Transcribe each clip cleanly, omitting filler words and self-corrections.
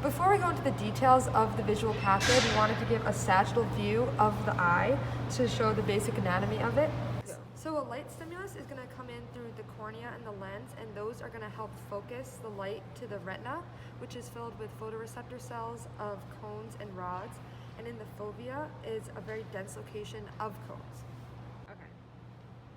Before we go into the details of the visual pathway, we wanted to give a sagittal view of the eye to show the basic anatomy of it. So a light stimulus is going to come in through the cornea and the lens, and those are going to help focus the light to the retina, which is filled with photoreceptor cells of cones and rods, and in the fovea is a very dense location of cones.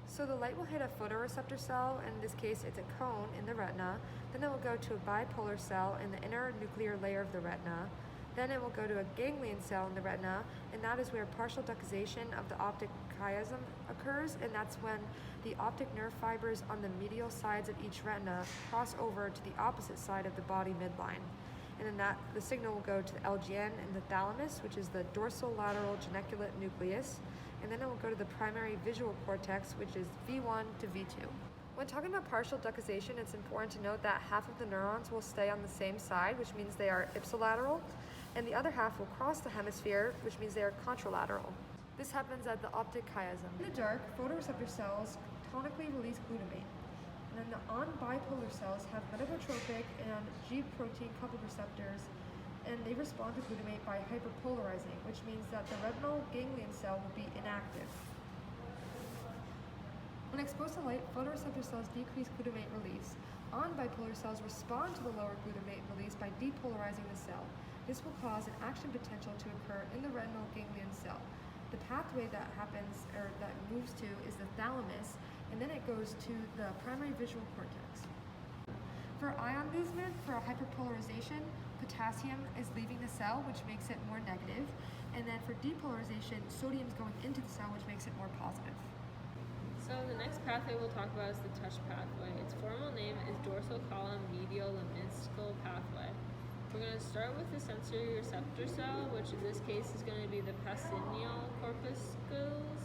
So the light will hit a photoreceptor cell, in this case it's a cone in the retina, then it will go to a bipolar cell in the inner nuclear layer of the retina, then it will go to a ganglion cell in the retina, and that is where partial decussation of the optic chiasm occurs, and that's when the optic nerve fibers on the medial sides of each retina cross over to the opposite side of the body midline. And then the signal will go to the LGN and the thalamus, which is the dorsolateral geniculate nucleus, and then it will go to the primary visual cortex, which is V1 to V2. When talking about partial decussation, it's important to note that half of the neurons will stay on the same side, which means they are ipsilateral, and the other half will cross the hemisphere, which means they are contralateral. This happens at the optic chiasm. In the dark, photoreceptor cells tonically release glutamate. And then the on-bipolar cells have metabotropic and G protein coupled receptors, and they respond to glutamate by hyperpolarizing, which means that the retinal ganglion cell will be inactive. When exposed to light, photoreceptor cells decrease glutamate release. On-bipolar cells respond to the lower glutamate release by depolarizing the cell. This will cause an action potential to occur in the retinal ganglion cell. The pathway that happens, or that moves to, is the thalamus, and then it goes to the primary visual cortex. For ion movement, for hyperpolarization, potassium is leaving the cell, which makes it more negative, and then for depolarization, sodium is going into the cell, which makes it more positive. So the next pathway we'll talk about is the touch pathway. Its formal name is dorsal column medial lemniscal pathway. We're going to start with the sensory receptor cell, which in this case is going to be the Pacinial corpuscles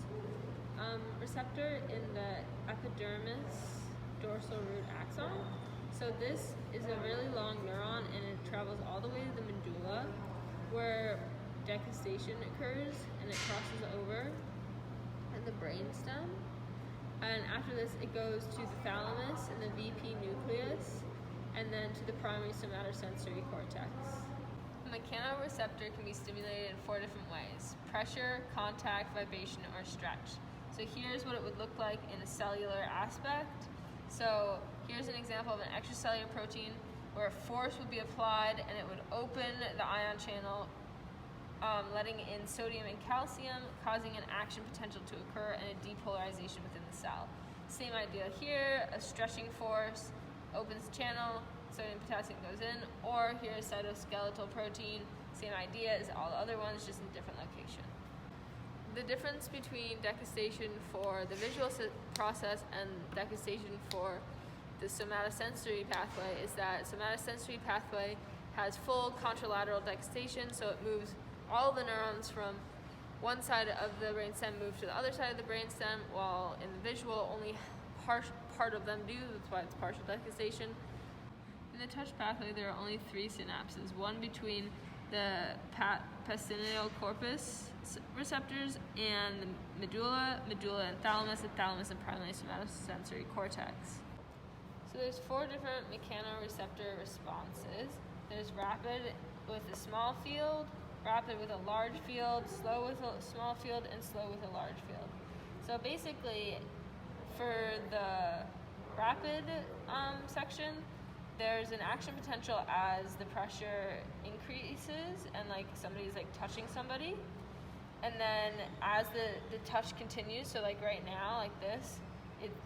receptor in the epidermis dorsal root axon. So this is a really long neuron, and it travels all the way to the medulla, where decussation occurs, and it crosses over in the brainstem. And after this, it goes to the thalamus and the VP nucleus, and then to the primary somatosensory cortex. The mechanoreceptor can be stimulated in 4 different ways: pressure, contact, vibration, or stretch. So here's what it would look like in a cellular aspect. So here's an example of an extracellular protein where a force would be applied and it would open the ion channel, letting in sodium and calcium, causing an action potential to occur and a depolarization within the cell. Same idea here: a stretching force opens the channel, sodium and potassium goes in, or here's cytoskeletal protein, same idea as all the other ones, just in a different location. The difference between decussation for the visual process and decussation for the somatosensory pathway is that somatosensory pathway has full contralateral decussation, so it moves all the neurons from one side of the brainstem move to the other side of the brainstem, while in the visual only part of them do. That's why it's partial decussation. In the touch pathway, there are only 3 synapses: one between the Pacinial corpus receptors and the medulla and thalamus, and primary somatosensory cortex. So there's 4 different mechanoreceptor responses. There's rapid with a small field, rapid with a large field, slow with a small field, and slow with a large field. So basically, for the rapid section, there's an action potential as the pressure increases and somebody's touching somebody. And then as the touch continues, so right now, like this,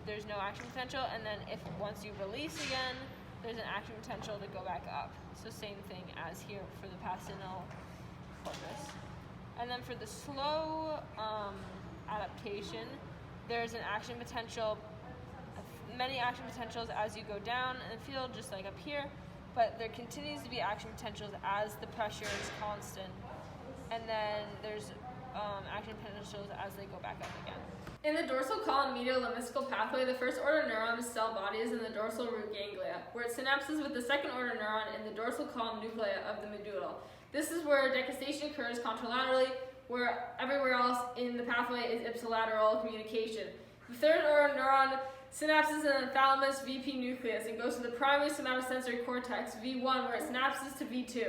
there's no action potential. And then once you release again, there's an action potential to go back up. So same thing as here for the Pacinial corpus. And then for the slow adaptation, there's an action potential, many action potentials as you go down in the field, just like up here, but there continues to be action potentials as the pressure is constant, and then there's action potentials as they go back up again. In the dorsal column medial lemniscal pathway, the first order neuron's cell body is in the dorsal root ganglia, where it synapses with the second order neuron in the dorsal column nuclei of the medulla. This is where decussation occurs contralaterally, where everywhere else in the pathway is ipsilateral communication. The third order neuron synapses in the thalamus VP nucleus and goes to the primary somatosensory cortex V1 where it synapses to V2.